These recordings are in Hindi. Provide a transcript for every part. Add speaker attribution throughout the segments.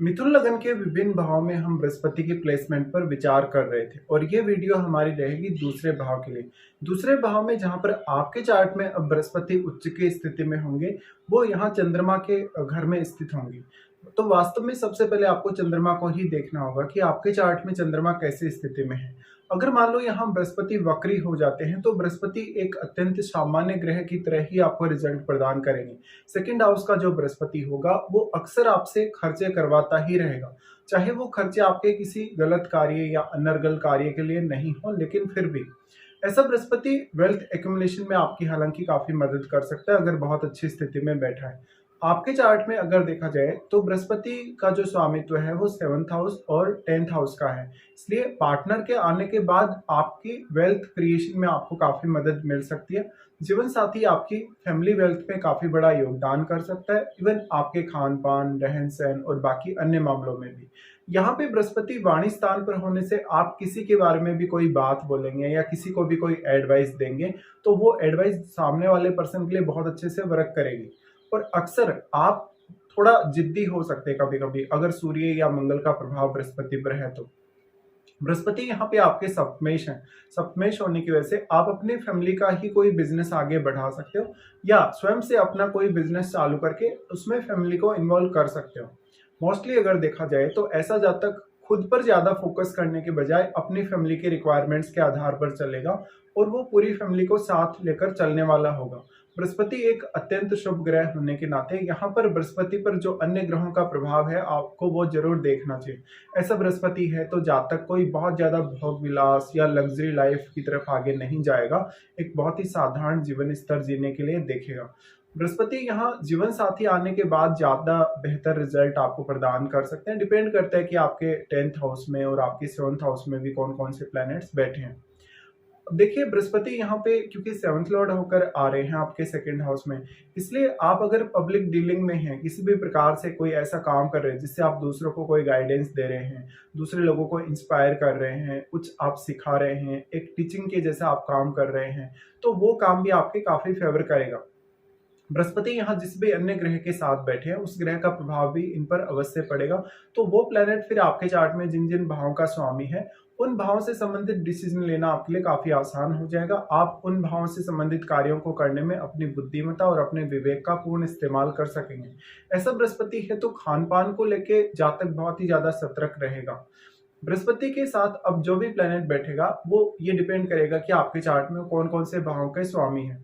Speaker 1: मिथुन लगन के विभिन्न भाव में हम बृहस्पति की प्लेसमेंट पर विचार कर रहे थे और ये वीडियो हमारी रहेगी दूसरे भाव के लिए। दूसरे भाव में जहां पर आपके चार्ट में अब बृहस्पति उच्च की स्थिति में होंगे, वो यहाँ चंद्रमा के घर में स्थित होंगे। तो वास्तव में सबसे पहले आपको चंद्रमा को ही देखना होगा कि आपके चार्ट में चंद्रमा कैसी स्थिति में है। अगर मान लो यहाँ बृहस्पति वक्री हो जाते हैं तो बृहस्पति एक अत्यंत सामान्य ग्रह की तरह ही आपको रिजल्ट प्रदान करेंगे। सेकंड हाउस का जो बृहस्पति होगा वो अक्सर आपसे खर्चे करवाता ही रहेगा, चाहे वो खर्चे आपके किसी गलत कार्य या अनर्गल कार्य के लिए नहीं हो, लेकिन फिर भी ऐसा बृहस्पति वेल्थ एक्युमुलेशन में आपकी हालांकि काफी मदद कर सकता है अगर बहुत अच्छी स्थिति में बैठा है। आपके चार्ट में अगर देखा जाए तो बृहस्पति का जो स्वामित्व है वो 7th हाउस और 10th हाउस का है, इसलिए पार्टनर के आने के बाद आपकी वेल्थ क्रिएशन में आपको काफी मदद मिल सकती है। जीवन साथी आपकी फैमिली वेल्थ में काफी बड़ा योगदान कर सकता है, इवन आपके खान पान, रहन सहन और बाकी अन्य मामलों में भी। यहाँ पे बृहस्पति वाणी स्थान पर होने से आप किसी के बारे में भी कोई बात बोलेंगे या किसी को भी कोई एडवाइस देंगे तो वो एडवाइस सामने वाले पर्सन के लिए बहुत अच्छे से वर्क करेगी। और अक्सर आप थोड़ा जिद्दी हो सकते हैं कभी कभी अगर सूर्य या मंगल का प्रभाव बृहस्पति पर है तो। बृहस्पति यहाँ पे आपके सप्तमेश हैं। सप्तमेश होने की वजह से आप अपनी फैमिली का ही कोई बिजनेस आगे बढ़ा सकते हो या स्वयं से अपना कोई बिजनेस चालू करके उसमें फैमिली को इन्वॉल्व कर सकते हो। मोस्टली अगर देखा जाए तो ऐसा जातक खुद पर ज्यादा फोकस करने के बजाय अपनी फैमिली के रिक्वायरमेंट्स के आधार पर चलेगा और वो पूरी फैमिली को साथ लेकर चलने वाला होगा। बृहस्पति एक अत्यंत शुभ ग्रह होने के नाते यहाँ पर बृहस्पति पर जो अन्य ग्रहों का प्रभाव है आपको वो जरूर देखना चाहिए। ऐसा बृहस्पति है तो जातक कोई बहुत ज्यादा भोग विलास या लग्जरी लाइफ की तरफ आगे नहीं जाएगा, एक बहुत ही साधारण जीवन स्तर जीने के लिए देखेगा। बृहस्पति यहाँ जीवन साथी आने के बाद ज्यादा बेहतर रिजल्ट आपको प्रदान कर सकते हैं। डिपेंड करता है कि आपके 10th हाउस में और आपके 7th हाउस में भी कौन कौन से प्लैनेट्स बैठे हैं। अब देखिए बृहस्पति यहाँ पे क्योंकि 7th लॉर्ड होकर आ रहे हैं आपके सेकंड हाउस में, इसलिए आप अगर पब्लिक डीलिंग में हैं, किसी भी प्रकार से कोई ऐसा काम कर रहे हैं जिससे आप दूसरों को कोई गाइडेंस दे रहे हैं, दूसरे लोगों को इंस्पायर कर रहे हैं, कुछ आप सिखा रहे हैं, एक टीचिंग के जैसा आप काम कर रहे हैं, तो वो काम भी आपके काफी फेवर करेगा। बृहस्पति यहाँ जिस भी अन्य ग्रह के साथ बैठे हैं उस ग्रह का प्रभाव भी इन पर अवश्य पड़ेगा। तो वो प्लेनेट फिर आपके चार्ट में जिन जिन भावों का स्वामी है उन भावों से संबंधित डिसीजन लेना आपके लिए काफी आसान हो जाएगा। आप उन भावों से संबंधित कार्यों को करने में अपनी बुद्धिमत्ता और अपने विवेक का पूर्ण इस्तेमाल कर सकेंगे। ऐसा बृहस्पति है तो खान पान को लेके जातक बहुत ही ज्यादा सतर्क रहेगा। बृहस्पति के साथ अब जो भी प्लेनेट बैठेगा वो ये डिपेंड करेगा कि आपके चार्ट में कौन कौन से भावों के स्वामी है।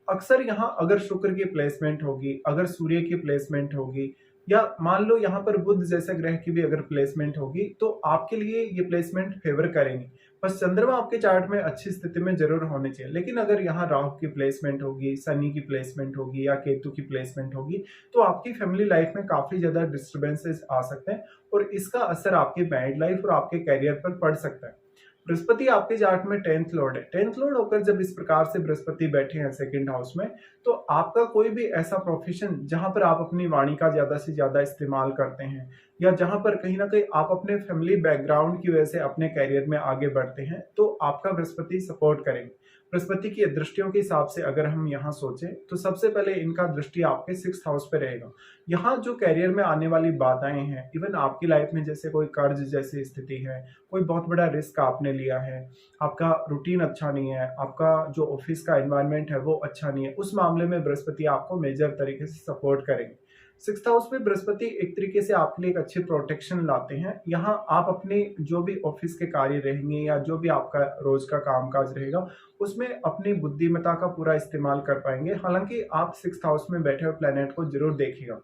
Speaker 1: अक्सर यहाँ अगर शुक्र की प्लेसमेंट होगी, अगर सूर्य की प्लेसमेंट होगी या मान लो यहाँ पर बुध जैसे ग्रह की भी अगर प्लेसमेंट होगी तो आपके लिए ये प्लेसमेंट फेवर करेंगी। बस चंद्रमा आपके चार्ट में अच्छी स्थिति में जरूर होने चाहिए, लेकिन अगर यहाँ राहु की प्लेसमेंट होगी, शनि की प्लेसमेंट होगी या केतु की प्लेसमेंट होगी तो आपकी फैमिली लाइफ में काफी ज्यादा डिस्टर्बेंसेस आ सकते हैं और इसका असर आपके मैरिड लाइफ और आपके कैरियर पर पड़ सकता है। बृहस्पति आपके चार्ट में 10th लॉर्ड है। 10th लॉर्ड होकर जब इस प्रकार से बृहस्पति बैठे हैं सेकंड हाउस में तो आपका कोई भी ऐसा प्रोफेशन जहां पर आप अपनी वाणी का ज्यादा से ज्यादा इस्तेमाल करते हैं या जहां पर कहीं ना कहीं आप अपने फैमिली बैकग्राउंड की वजह से अपने कैरियर में आगे बढ़ते हैं तो आपका बृहस्पति सपोर्ट करेंगे। बृहस्पति की दृष्टियों के हिसाब से अगर हम यहाँ सोचें तो सबसे पहले इनका दृष्टि आपके 6th हाउस पे रहेगा। यहाँ जो कैरियर में आने वाली बाधाएं हैं, इवन आपकी लाइफ में जैसे कोई कर्ज जैसी स्थिति है, कोई बहुत बड़ा रिस्क आपने लिया है, आपका रूटीन अच्छा नहीं है, आपका जो ऑफिस का एनवायरनमेंट है वो अच्छा नहीं है, उस मामले में बृहस्पति आपको मेजर तरीके से सपोर्ट करेंगे। 6th हाउस में बृहस्पति एक तरीके से आपके लिए एक अच्छी प्रोटेक्शन लाते हैं। यहाँ आप अपने जो भी ऑफिस के कार्य रहेंगे या जो भी आपका रोज का कामकाज रहेगा उसमें अपनी बुद्धिमत्ता का पूरा इस्तेमाल कर पाएंगे। हालांकि आप 6th हाउस में बैठे हुए प्लेनेट को जरूर देखिएगा।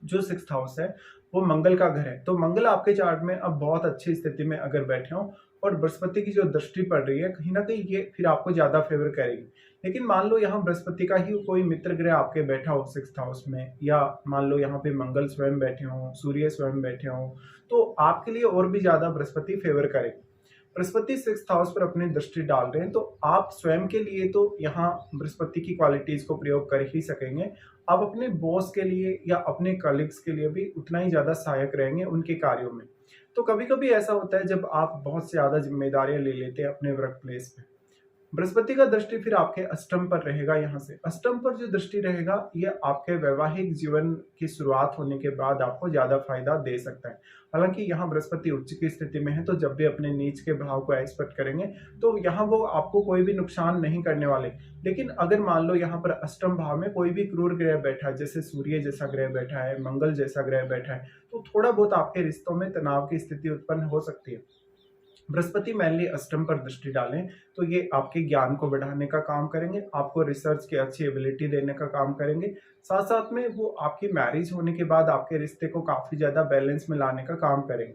Speaker 1: जो 6th हाउस है वो मंगल का घर है, तो मंगल आपके चार्ट में अब बहुत अच्छी स्थिति में अगर बैठे हो और बृहस्पति की जो दृष्टि पड़ रही है कहीं ना कहीं ये फिर आपको ज्यादा फेवर करेगी। लेकिन मान लो यहाँ बृहस्पति का ही कोई मित्र ग्रह आपके बैठा हो 6th हाउस में, या मान लो यहाँ पे मंगल स्वयं बैठे हो, सूर्य स्वयं बैठे हो, तो आपके लिए और भी ज्यादा बृहस्पति फेवर करेगी। बृहस्पति 6th हाउस पर अपनी दृष्टि डाल रहे हैं तो आप स्वयं के लिए तो यहाँ बृहस्पति की क्वालिटीज को प्रयोग कर ही सकेंगे। आप अपने बॉस के लिए या अपने कलीग्स के लिए भी उतना ही ज्यादा सहायक रहेंगे उनके कार्यों में। तो कभी कभी ऐसा होता है जब आप बहुत से ज्यादा जिम्मेदारियां ले लेते हैं अपने वर्क प्लेस पे, बृहस्पति का दृष्टि फिर आपके अष्टम पर रहेगा। यहाँ से अष्टम पर जो दृष्टि रहेगा ये आपके वैवाहिक जीवन की शुरुआत होने के बाद आपको ज्यादा फायदा दे सकता है। हालांकि यहाँ बृहस्पति उच्च की स्थिति में है, तो जब भी अपने नीच के भाव को एक्सपेक्ट करेंगे तो यहाँ वो आपको कोई भी नुकसान नहीं करने वाले। लेकिन अगर मान लो यहाँ पर अष्टम भाव में कोई भी क्रूर ग्रह बैठा है, जैसे सूर्य जैसा ग्रह बैठा है, मंगल जैसा ग्रह बैठा है, तो थोड़ा बहुत आपके रिश्तों में तनाव की स्थिति उत्पन्न हो सकती है। बृहस्पति मेनली अष्टम पर दृष्टि डालें तो ये आपके ज्ञान को बढ़ाने का काम करेंगे, आपको रिसर्च की अच्छी एबिलिटी देने का काम करेंगे। साथ साथ में वो आपकी मैरिज होने के बाद आपके रिश्ते को काफी ज्यादा बैलेंस में लाने का काम करेंगे।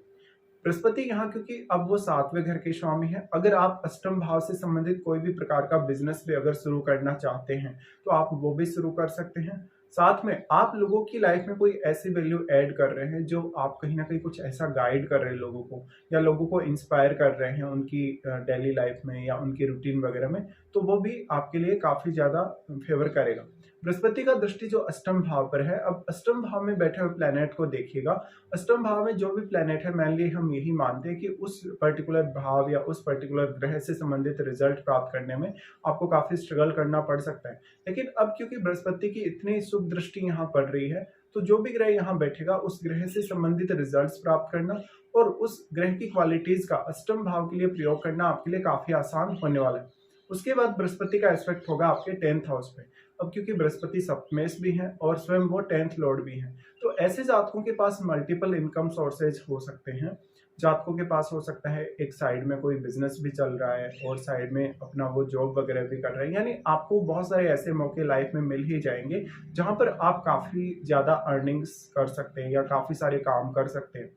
Speaker 1: बृहस्पति यहाँ क्योंकि अब वो सातवें घर के स्वामी है, अगर आप अष्टम भाव से संबंधित कोई भी प्रकार का बिजनेस भी अगर शुरू करना चाहते हैं तो आप वो भी शुरू कर सकते हैं। साथ में आप लोगों की लाइफ में कोई ऐसी वैल्यू ऐड कर रहे हैं जो आप कहीं ना कहीं कुछ ऐसा गाइड कर रहे हैं लोगों को, या लोगों को इंस्पायर कर रहे हैं उनकी डेली लाइफ में या उनकी रूटीन वगैरह में, तो वो भी आपके लिए काफी ज्यादा फेवर करेगा। बृहस्पति का दृष्टि जो अष्टम भाव पर है, अब अष्टम भाव में बैठे हुए प्लेनेट को देखिएगा। अष्टम भाव में जो भी प्लेनेट है मेनली हम यही मानते हैं कि उस पर्टिकुलर भाव या उस पर्टिकुलर ग्रह से संबंधित रिजल्ट प्राप्त करने में आपको काफी स्ट्रगल करना पड़ सकता है। लेकिन अब क्योंकि बृहस्पति की इतनी शुभ दृष्टि यहाँ पड़ रही है, तो जो भी ग्रह यहाँ बैठेगा उस ग्रह से संबंधित रिजल्ट्स प्राप्त करना और उस ग्रह की क्वालिटीज का अष्टम भाव के लिए प्रयोग करना आपके लिए काफी आसान होने वाला है। उसके बाद बृहस्पति का एस्पेक्ट होगा आपके 10th हाउस पे। अब क्योंकि बृहस्पति सप्तमेश भी है और स्वयं वो 10th लॉर्ड भी है, तो ऐसे जातकों के पास मल्टीपल इनकम सोर्सेज हो सकते हैं। जातकों के पास हो सकता है एक साइड में कोई बिजनेस भी चल रहा है और साइड में अपना वो जॉब वगैरह भी कर रहे हैं, यानी आपको बहुत सारे ऐसे मौके लाइफ में मिल ही जाएंगे जहां पर आप काफी ज्यादा अर्निंग्स कर सकते हैं या काफी सारे काम कर सकते हैं।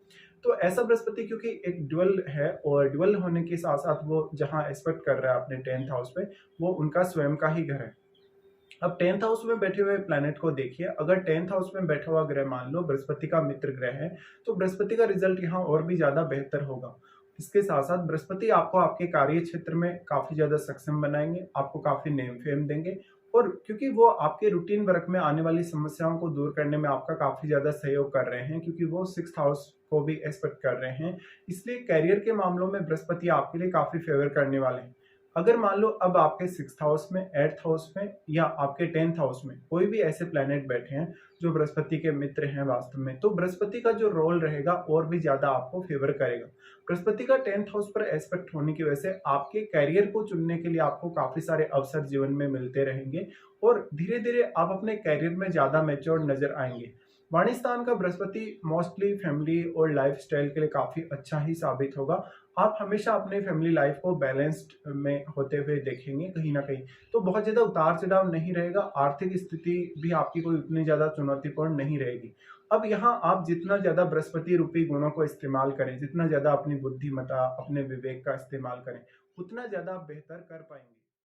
Speaker 1: तो ऐसा बृहस्पति क्योंकि एक ड्यूअल है और ड्यूअल होने के साथ साथ वो जहां एक्सपेक्ट कर रहा है अपने 10th हाउस पे, वो उनका स्वयं का ही घर है। अब 10th हाउस में बैठे हुए प्लैनेट को देखिए, अगर 10th हाउस में बैठा हुआ ग्रह मान लो बृहस्पति का मित्र ग्रह है, तो बृहस्पति का रिजल्ट यहाँ और भी ज्यादा बेहतर होगा। इसके साथ साथ बृहस्पति आपको आपके कार्य क्षेत्र में काफी ज्यादा सक्षम बनाएंगे, आपको काफी नेम फेम देंगे, और क्योंकि वो आपके रूटीन वर्क में आने वाली समस्याओं को दूर करने में आपका काफी ज्यादा सहयोग कर रहे हैं, क्योंकि वो 6th हाउस को भी एक्सपेक्ट कर रहे हैं, इसलिए करियर के मामलों में बृहस्पति आपके लिए काफी फेवर करने वाले हैं। अगर मान लो अब आपके 6th हाउस में, 8th हाउस में या आपके 10th हाउस में कोई भी ऐसे प्लैनेट बैठे हैं जो बृहस्पति के मित्र हैं वास्तव में, तो बृहस्पति का जो रोल रहेगा और भी ज्यादा आपको फेवर करेगा। बृहस्पति का 10th हाउस पर एस्पेक्ट होने की वजह से आपके कैरियर को चुनने के लिए आपको काफी सारे अवसर जीवन में मिलते रहेंगे और धीरे धीरे आप अपने कैरियर में ज्यादा मैच्योर नजर आएंगे। वाणी स्थान का बृहस्पति मोस्टली फैमिली और लाइफ स्टाइल के लिए काफी अच्छा ही साबित होगा। आप हमेशा अपने फैमिली लाइफ को बैलेंस्ड में होते हुए देखेंगे कहीं ना कहीं, तो बहुत ज्यादा उतार चढ़ाव नहीं रहेगा, आर्थिक स्थिति भी आपकी कोई उतनी ज्यादा चुनौतीपूर्ण नहीं रहेगी। अब यहाँ आप जितना ज्यादा बृहस्पति रूपी गुणों को इस्तेमाल करें, जितना ज्यादा अपनी बुद्धिमत्ता, अपने विवेक का इस्तेमाल करें, उतना ज्यादा आप बेहतर कर पाएंगे।